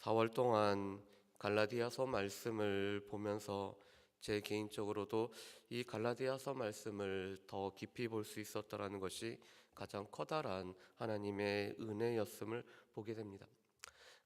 4월 동안 갈라디아서 말씀을 보면서 제 개인적으로도 이 갈라디아서 말씀을 더 깊이 볼 수 있었다라는 것이 가장 커다란 하나님의 은혜였음을 보게 됩니다.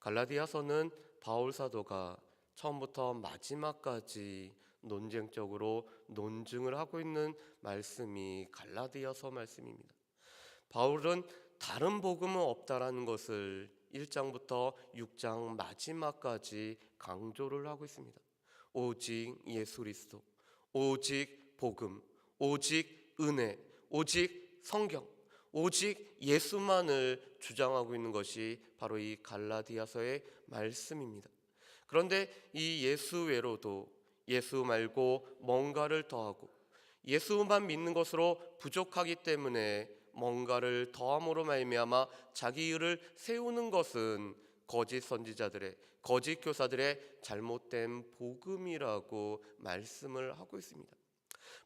갈라디아서는 바울 사도가 처음부터 마지막까지 논쟁적으로 논증을 하고 있는 말씀이 갈라디아서 말씀입니다. 바울은 다른 복음은 없다라는 것을 1장부터 6장 마지막까지 강조를 하고 있습니다. 오직 예수 그리스도, 오직 복음, 오직 은혜, 오직 성경, 오직 예수만을 주장하고 있는 것이 바로 이 갈라디아서의 말씀입니다. 그런데 이 예수 외로도 예수 말고 뭔가를 더하고 예수만 믿는 것으로 부족하기 때문에 뭔가를 더함으로 말미암아 자기 의를 세우는 것은 거짓 선지자들의, 거짓 교사들의 잘못된 복음이라고 말씀을 하고 있습니다.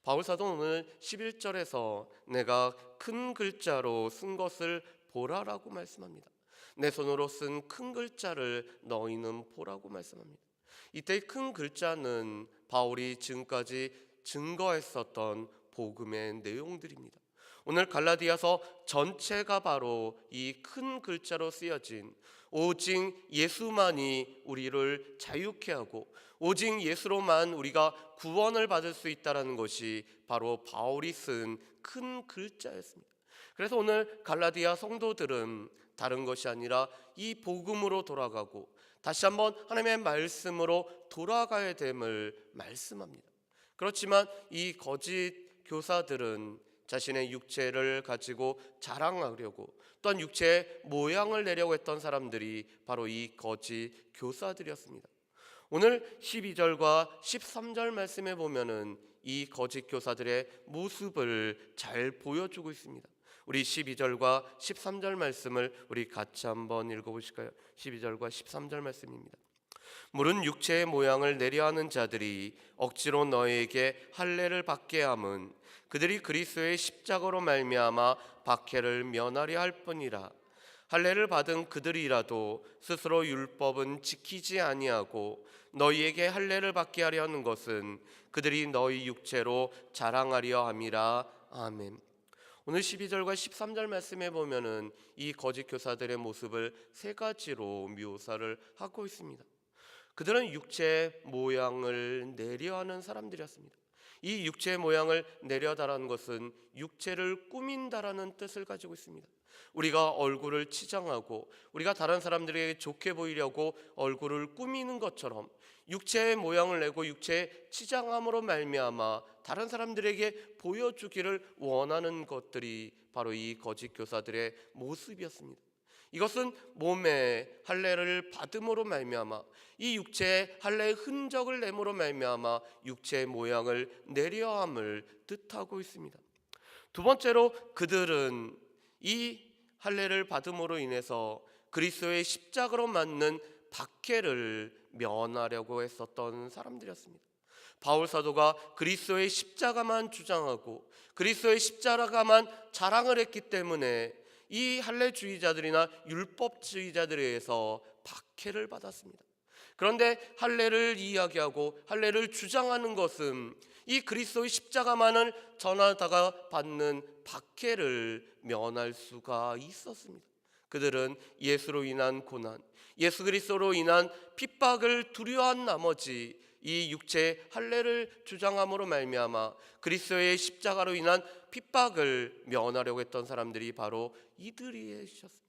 바울 사도는 오늘 11절에서 내가 큰 글자로 쓴 것을 보라라고 말씀합니다. 내 손으로 쓴 큰 글자를 너희는 보라고 말씀합니다. 이때 큰 글자는 바울이 지금까지 증거했었던 복음의 내용들입니다. 오늘 갈라디아서 전체가 바로 이 큰 글자로 쓰여진 오직 예수만이 우리를 자유케 하고 오직 예수로만 우리가 구원을 받을 수 있다는 것이 바로 바울이 쓴 큰 글자였습니다. 그래서 오늘 갈라디아 성도들은 다른 것이 아니라 이 복음으로 돌아가고 다시 한번 하나님의 말씀으로 돌아가야 됨을 말씀합니다. 그렇지만 이 거짓 교사들은 자신의 육체를 가지고 자랑하려고 또한 육체의 모양을 내려고 했던 사람들이 바로 이 거짓 교사들이었습니다. 오늘 12절과 13절 말씀에 보면은 이 거짓 교사들의 모습을 잘 보여주고 있습니다. 우리 12절과 13절 말씀을 우리 같이 한번 읽어보실까요? 12절과 13절 말씀입니다. 물은 육체의 모양을 내려하는 자들이 억지로 너희에게 할례를 받게 함은 그들이 그리스도의 십자가로 말미암아 박해를 면하려 할 뿐이라. 할례를 받은 그들이라도 스스로 율법은 지키지 아니하고 너희에게 할례를 받게 하려 하는 것은 그들이 너희 육체로 자랑하려 함이라. 아멘. 오늘 12절과 13절 말씀에 보면은 이 거짓 교사들의 모습을 세 가지로 묘사를 하고 있습니다. 그들은 육체의 모양을 내려하는 사람들이었습니다. 이 육체의 모양을 내려다라는 것은 육체를 꾸민다라는 뜻을 가지고 있습니다. 우리가 얼굴을 치장하고 우리가 다른 사람들에게 좋게 보이려고 얼굴을 꾸미는 것처럼 육체의 모양을 내고 육체의 치장함으로 말미암아 다른 사람들에게 보여주기를 원하는 것들이 바로 이 거짓 교사들의 모습이었습니다. 이것은 몸에 할례를 받음으로 말미암아 이 육체의 할례의 흔적을 내므로 말미암아 육체의 모양을 내려함을 뜻하고 있습니다. 두 번째로 그들은 이 할례를 받음으로 인해서 그리스도의 십자가로 맞는 박해를 면하려고 했었던 사람들이었습니다. 바울 사도가 그리스도의 십자가만 주장하고 그리스도의 십자가만 자랑을 했기 때문에 이 할례주의자들이나 율법주의자들에 의해서 박해를 받았습니다. 그런데 할례를 이야기하고 할례를 주장하는 것은 이 그리스도의 십자가만을 전하다가 받는 박해를 면할 수가 있었습니다. 그들은 예수로 인한 고난, 예수 그리스도로 인한 핍박을 두려워한 나머지 이 육체의 할례를 주장함으로 말미암아 그리스도의 십자가로 인한 핍박을 면하려고 했던 사람들이 바로 이들이셨습니다.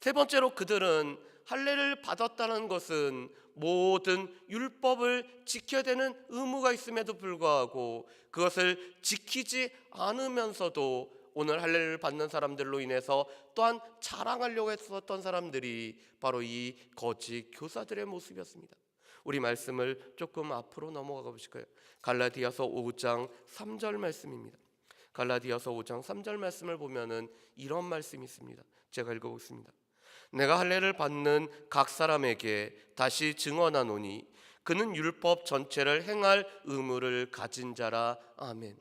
세 번째로 그들은 할례를 받았다는 것은 모든 율법을 지켜야 되는 의무가 있음에도 불구하고 그것을 지키지 않으면서도 오늘 할례를 받는 사람들로 인해서 또한 자랑하려고 했었던 사람들이 바로 이 거짓 교사들의 모습이었습니다. 우리 말씀을 조금 앞으로 넘어가 보실까요? 갈라디아서 5장 3절 말씀입니다. 갈라디아서 5장 3절 말씀을 보면은 이런 말씀이 있습니다. 제가 읽어보겠습니다. 내가 할례를 받는 각 사람에게 다시 증언하노니 그는 율법 전체를 행할 의무를 가진 자라. 아멘.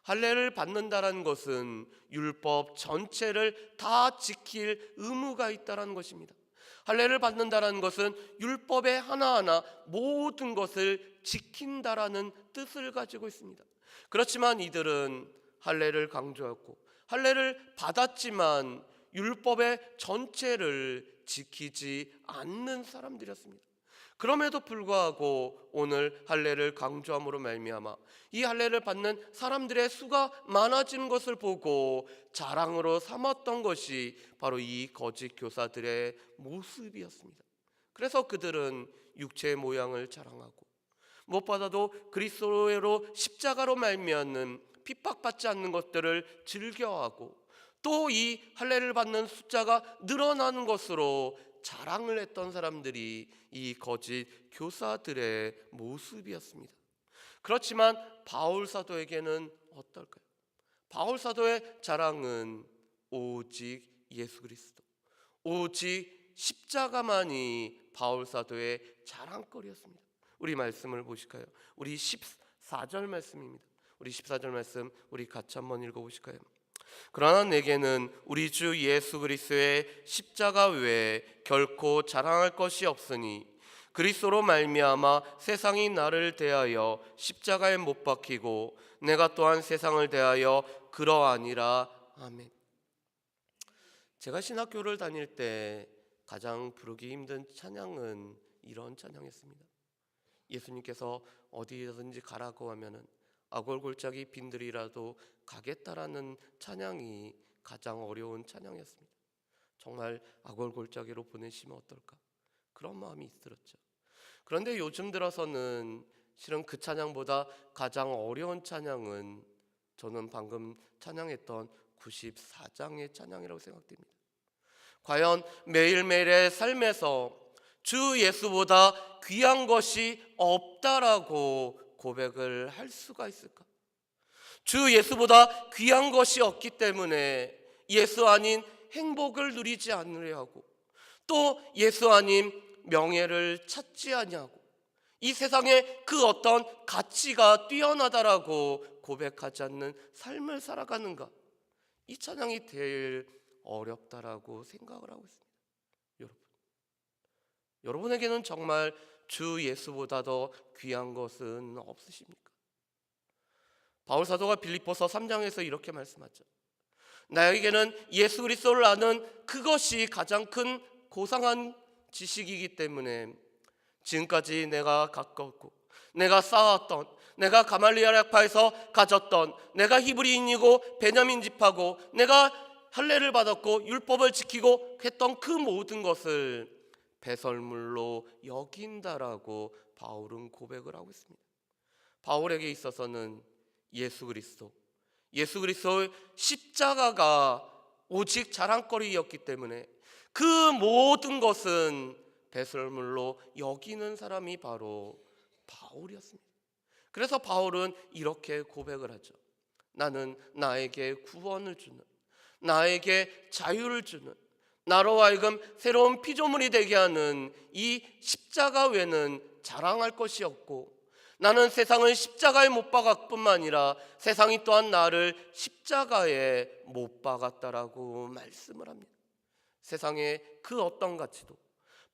할례를 받는다라는 것은 율법 전체를 다 지킬 의무가 있다라는 것입니다. 할례를 받는다라는 것은 율법의 하나하나 모든 것을 지킨다라는 뜻을 가지고 있습니다. 그렇지만 이들은 할례를 강조했고 할례를 받았지만 율법의 전체를 지키지 않는 사람들이었습니다. 그럼에도 불구하고 오늘 할례를 강조함으로 말미암아 이 할례를 받는 사람들의 수가 많아지는 것을 보고 자랑으로 삼았던 것이 바로 이 거짓 교사들의 모습이었습니다. 그래서 그들은 육체의 모양을 자랑하고 무엇보다도 그리스도로 십자가로 말미암는 핍박받지 않는 것들을 즐겨하고 또 이 할례를 받는 숫자가 늘어나는 것으로 자랑을 했던 사람들이 이 거짓 교사들의 모습이었습니다. 그렇지만 바울 사도에게는 어떨까요? 바울 사도의 자랑은 오직 예수 그리스도, 오직 십자가만이 바울 사도의 자랑거리였습니다. 우리 말씀을 보실까요? 우리 14절 말씀입니다. 우리 14절 말씀 우리 같이 한번 읽어보실까요? 그러나 내게는 우리 주 예수 그리스도의 십자가 외에 결코 자랑할 것이 없으니 그리스도로 말미암아 세상이 나를 대하여 십자가에 못 박히고 내가 또한 세상을 대하여 그러하니라. 아멘. 제가 신학교를 다닐 때 가장 부르기 힘든 찬양은 이런 찬양이었습니다. 예수님께서 어디든지 가라고 하면은 아골골짜기 빈들이라도 가겠다라는 찬양이 가장 어려운 찬양이었습니다. 정말 아골골짜기로 보내시면 어떨까? 그런 마음이 들었죠. 그런데 요즘 들어서는 실은 그 찬양보다 가장 어려운 찬양은 저는 방금 찬양했던 94장의 찬양이라고 생각됩니다. 과연 매일매일의 삶에서 주 예수보다 귀한 것이 없다라고 고백을 할 수가 있을까? 주 예수보다 귀한 것이 없기 때문에 예수 아닌 행복을 누리지 않으려 하고 또 예수 아닌 명예를 찾지 아니하고 이 세상에 그 어떤 가치가 뛰어나다라고 고백하지 않는 삶을 살아가는가? 이 찬양이 제일 어렵다라고 생각을 하고 있습니다. 여러분에게는 정말 주 예수보다 더 귀한 것은 없으십니까? 바울 사도가 빌립보서 3장에서 이렇게 말씀하죠. 나에게는 예수 그리스도를 아는 그것이 가장 큰 고상한 지식이기 때문에 지금까지 내가 가까웠고 내가 쌓았던 내가 가말리엘 학파에서 가졌던 내가 히브리인이고 베냐민 집하고 내가 할례를 받았고 율법을 지키고 했던 그 모든 것을 배설물로 여긴다라고 바울은 고백을 하고 있습니다. 바울에게 있어서는 예수 그리스도의 십자가가 오직 자랑거리였기 때문에 그 모든 것은 배설물로 여기는 사람이 바로 바울이었습니다. 그래서 바울은 이렇게 고백을 하죠. 나는 나에게 구원을 주는, 나에게 자유를 주는, 나로 하여금 새로운 피조물이 되게 하는 이 십자가 외에는 자랑할 것이 없고 나는 세상을 십자가에 못 박았을 뿐만 아니라 세상이 또한 나를 십자가에 못 박았다라고 말씀을 합니다. 세상의 그 어떤 가치도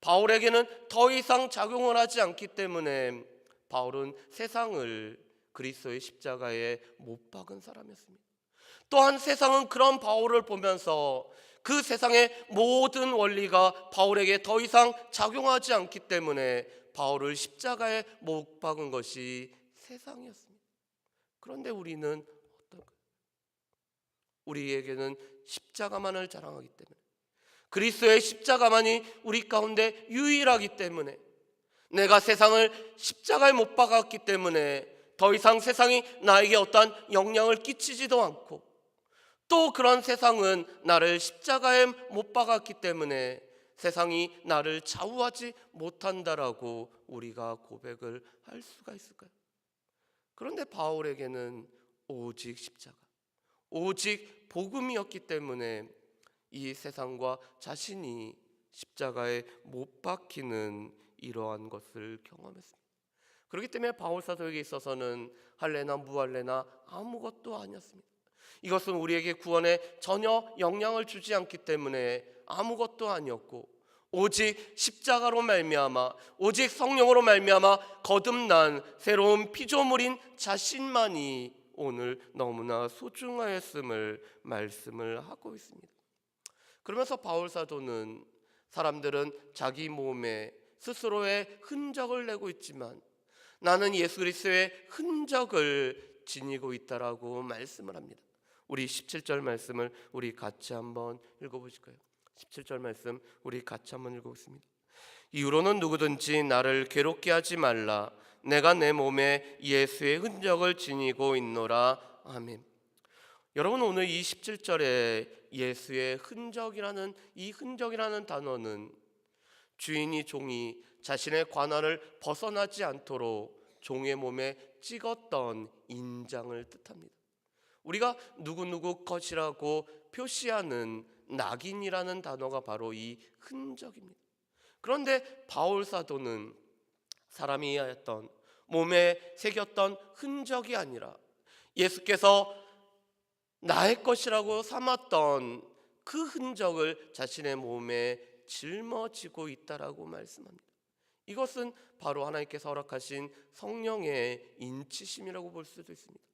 바울에게는 더 이상 작용을 하지 않기 때문에 바울은 세상을 그리스도의 십자가에 못 박은 사람이었습니다. 또한 세상은 그런 바울을 보면서 그 세상의 모든 원리가 바울에게 더 이상 작용하지 않기 때문에 바울을 십자가에 못 박은 것이 세상이었습니다. 그런데 우리는 어떨까요? 우리에게는 십자가만을 자랑하기 때문에 그리스도의 십자가만이 우리 가운데 유일하기 때문에 내가 세상을 십자가에 못 박았기 때문에 더 이상 세상이 나에게 어떠한 영향을 끼치지도 않고 또 그런 세상은 나를 십자가에 못 박았기 때문에 세상이 나를 좌우하지 못한다라고 우리가 고백을 할 수가 있을까요? 그런데 바울에게는 오직 십자가, 오직 복음이었기 때문에 이 세상과 자신이 십자가에 못 박히는 이러한 것을 경험했습니다. 그렇기 때문에 바울 사도에게 있어서는 할례나 무할례나 아무것도 아니었습니다. 이것은 우리에게 구원에 전혀 영향을 주지 않기 때문에 아무것도 아니었고 오직 십자가로 말미암아, 오직 성령으로 말미암아 거듭난 새로운 피조물인 자신만이 오늘 너무나 소중하였음을 말씀을 하고 있습니다. 그러면서 바울 사도는 사람들은 자기 몸에 스스로의 흔적을 내고 있지만 나는 예수 그리스도의 흔적을 지니고 있다라고 말씀을 합니다. 우리 17절 말씀을 우리 같이 한번 읽어보실까요? 17절 말씀 우리 같이 한번 읽어보겠습니다. 이후로는 누구든지 나를 괴롭게 하지 말라. 내가 내 몸에 예수의 흔적을 지니고 있노라. 아멘. 여러분, 오늘 이 17절에 예수의 흔적이라는 이 흔적이라는 단어는 주인이 종이 자신의 관할을 벗어나지 않도록 종의 몸에 찍었던 인장을 뜻합니다. 우리가 누구누구 것이라고 표시하는 낙인이라는 단어가 바로 이 흔적입니다. 그런데 바울 사도는 사람이 하였던 몸에 새겼던 흔적이 아니라 예수께서 나의 것이라고 삼았던 그 흔적을 자신의 몸에 짊어지고 있다라고 말씀합니다. 이것은 바로 하나님께서 허락하신 성령의 인치심이라고 볼 수도 있습니다.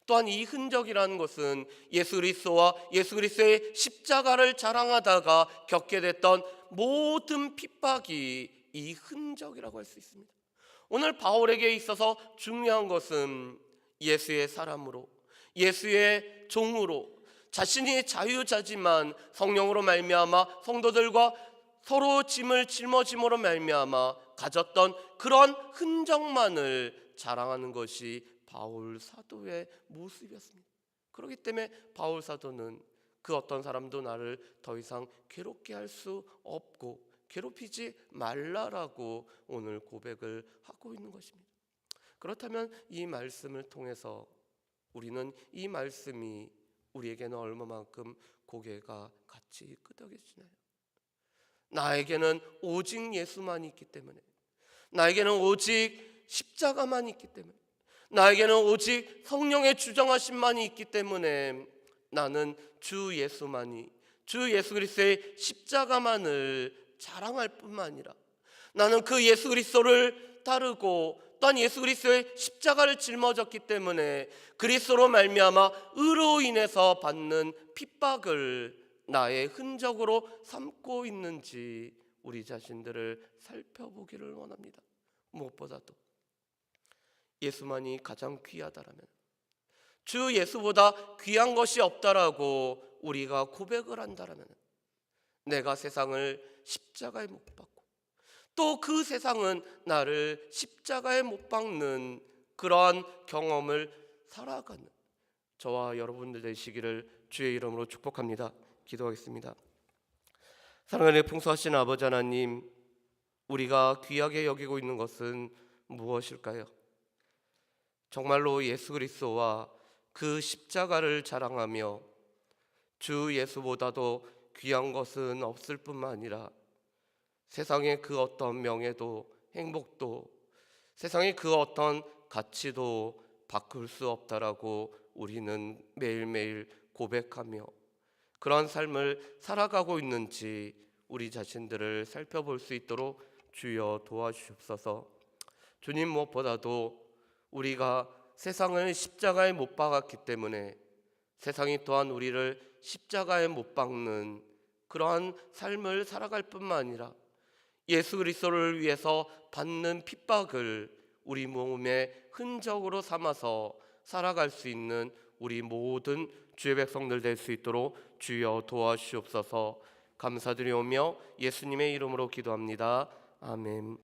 또한 이 흔적이라는 것은 예수 그리스도와 예수 그리스도의 십자가를 자랑하다가 겪게 됐던 모든 핍박이 이 흔적이라고 할 수 있습니다. 오늘 바울에게 있어서 중요한 것은 예수의 사람으로, 예수의 종으로, 자신이 자유자지만 성령으로 말미암아 성도들과 서로 짐을 짊어짐으로 말미암아 가졌던 그런 흔적만을 자랑하는 것이 바울 사도의 모습이었습니다. 그렇기 때문에 바울 사도는 그 어떤 사람도 나를 더 이상 괴롭게 할 수 없고 괴롭히지 말라라고 오늘 고백을 하고 있는 것입니다. 그렇다면 이 말씀을 통해서 우리는 이 말씀이 우리에게는 얼마만큼 고개가 같이 끄덕여지나요? 나에게는 오직 예수만이 있기 때문에, 나에게는 오직 십자가만 있기 때문에, 나에게는 오직 성령의 주정하심만이 있기 때문에 나는 주 예수만이, 주 예수 그리스도의 십자가만을 자랑할 뿐만 아니라 나는 그 예수 그리스도를 따르고 또한 예수 그리스도의 십자가를 짊어졌기 때문에 그리스도로 말미암아 의로 인해서 받는 핍박을 나의 흔적으로 삼고 있는지 우리 자신들을 살펴보기를 원합니다. 무엇보다도 예수만이 가장 귀하다라면, 주 예수보다 귀한 것이 없다라고 우리가 고백을 한다라면, 내가 세상을 십자가에 못 박고 또 그 세상은 나를 십자가에 못 박는 그러한 경험을 살아가는 저와 여러분들 되시기를 주의 이름으로 축복합니다. 기도하겠습니다. 사랑하는 풍성하신 아버지 하나님, 우리가 귀하게 여기고 있는 것은 무엇일까요? 정말로 예수 그리스도와 그 십자가를 자랑하며 주 예수보다도 귀한 것은 없을 뿐만 아니라 세상의 그 어떤 명예도 행복도 세상의 그 어떤 가치도 바꿀 수 없다라고 우리는 매일매일 고백하며 그런 삶을 살아가고 있는지 우리 자신들을 살펴볼 수 있도록 주여 도와주시옵소서. 주님, 무엇보다도 우리가 세상을 십자가에 못 박았기 때문에 세상이 또한 우리를 십자가에 못 박는 그러한 삶을 살아갈 뿐만 아니라 예수 그리스도를 위해서 받는 핍박을 우리 몸의 흔적으로 삼아서 살아갈 수 있는 우리 모든 주의 백성들 될 수 있도록 주여 도와주시옵소서. 감사드리오며 예수님의 이름으로 기도합니다. 아멘.